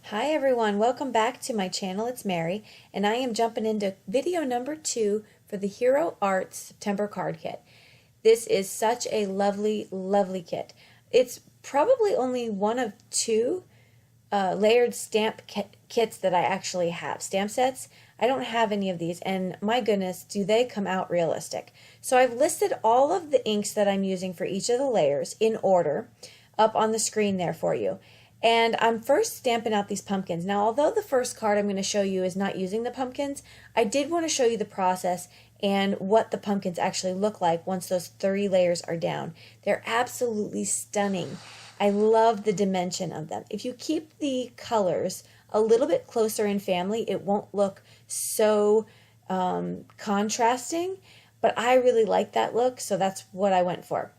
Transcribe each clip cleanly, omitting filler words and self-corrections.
Hi everyone, welcome back to my channel. It's Mary, and I am jumping into video number 2 for the Hero Arts September card kit. This is such a lovely, lovely kit. It's probably only one of two layered stamp kits that I actually have. Stamp sets, I don't have any of these, and my goodness, do they come out realistic. So I've listed all of the inks that I'm using for each of the layers in order up on the screen there for you. And I'm first stamping out these pumpkins. Now, although the first card I'm going to show you is not using the pumpkins, I did want to show you the process and what the pumpkins actually look like once those 3 layers are down. They're absolutely stunning. I love the dimension of them. If you keep the colors a little bit closer in family, it won't look so contrasting, but I really like that look, so that's what I went for.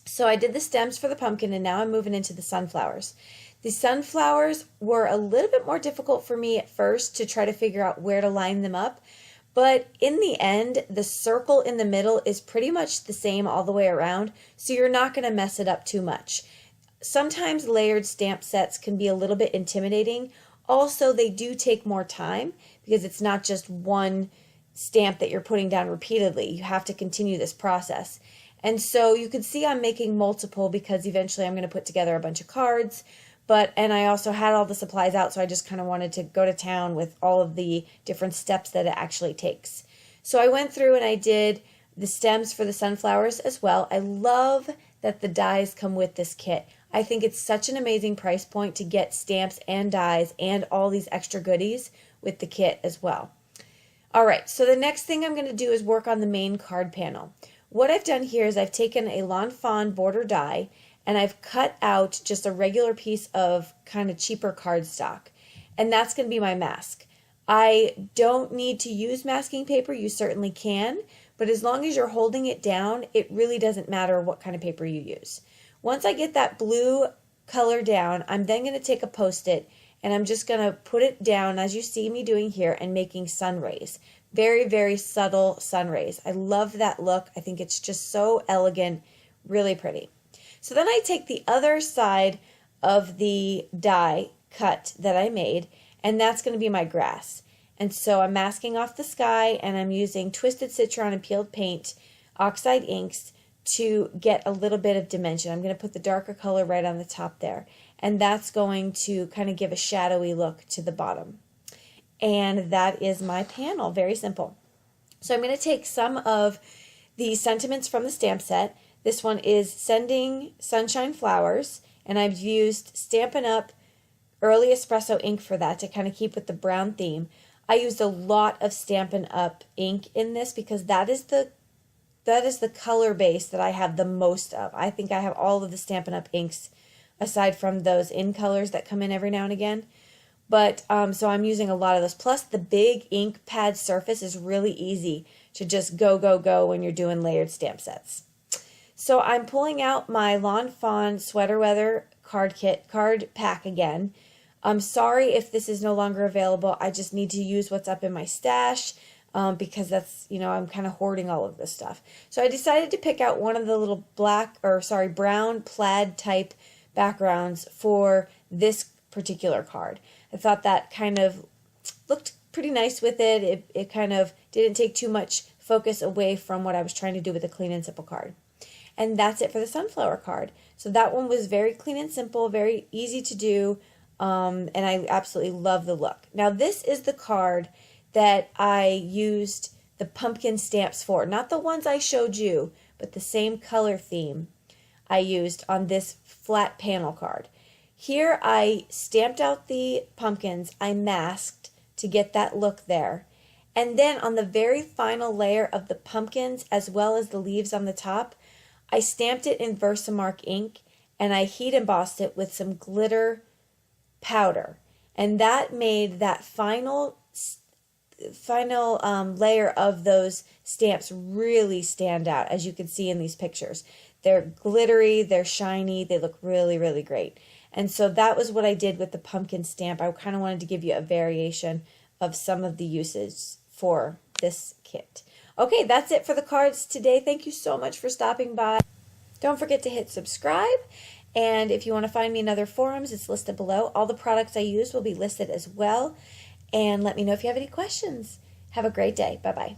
So I did the stems for the pumpkin, and now I'm moving into the sunflowers. The sunflowers were a little bit more difficult for me at first to try to figure out where to line them up, but in the end, the circle in the middle is pretty much the same all the way around, so you're not going to mess it up too much. Sometimes layered stamp sets can be a little bit intimidating. Also, they do take more time because it's not just one stamp that you're putting down repeatedly. You have to continue this process. And so you can see I'm making multiple because eventually I'm going to put together a bunch of cards. And I also had all the supplies out, so I just kind of wanted to go to town with all of the different steps that it actually takes. So I went through and I did the stems for the sunflowers as well. I love that the dies come with this kit. I think it's such an amazing price point to get stamps and dies and all these extra goodies with the kit as well. All right, so the next thing I'm going to do is work on the main card panel. What I've done here is I've taken a Lawn Fawn border die and I've cut out just a regular piece of kind of cheaper cardstock, and that's going to be my mask. I don't need to use masking paper. You certainly can, but as long as you're holding it down, it really doesn't matter what kind of paper you use. Once I get that blue color down, I'm then going to take a Post-it and I'm just going to put it down as you see me doing here and making sun rays. Very, very subtle sun rays. I love that look. I think it's just so elegant, really pretty. So then I take the other side of the die cut that I made, and that's going to be my grass. And so I'm masking off the sky, and I'm using Twisted Citron and Peeled Paint Oxide inks to get a little bit of dimension. I'm going to put the darker color right on the top there, and that's going to kind of give a shadowy look to the bottom. And that is my panel. Very simple. So I'm going to take some of the sentiments from the stamp set. This one is Sending Sunshine Flowers, and I've used Stampin' Up! Early Espresso ink for that to kind of keep with the brown theme. I used a lot of Stampin' Up! Ink in this because that is the color base that I have the most of. I think I have all of the Stampin' Up! Inks aside from those in colors that come in every now and again. But so I'm using a lot of those. Plus the big ink pad surface is really easy to just go when you're doing layered stamp sets. So I'm pulling out my Lawn Fawn Sweater Weather card pack again. I'm sorry if this is no longer available. I just need to use what's up in my stash because that's, I'm kind of hoarding all of this stuff. So I decided to pick out one of the little brown plaid type backgrounds for this particular card. I thought that kind of looked pretty nice with it. It kind of didn't take too much focus away from what I was trying to do with a clean and simple card. And that's it for the sunflower card. So that one was very clean and simple, very easy to do, and I absolutely love the look. Now this is the card that I used the pumpkin stamps for. Not the ones I showed you, but the same color theme I used on this flat panel card. Here I stamped out the pumpkins, I masked to get that look there. And then on the very final layer of the pumpkins as well as the leaves on the top, I stamped it in Versamark ink and I heat embossed it with some glitter powder. And that made that final layer of those stamps really stand out, as you can see in these pictures. They're glittery, they're shiny, they look really, really great. And so that was what I did with the pumpkin stamp. I kind of wanted to give you a variation of some of the uses for this kit. Okay, that's it for the cards today. Thank you so much for stopping by. Don't forget to hit subscribe And if you want to find me in other forums, it's listed below. All the products I use will be listed as well. And let me know if you have any questions. Have a great day. Bye-bye.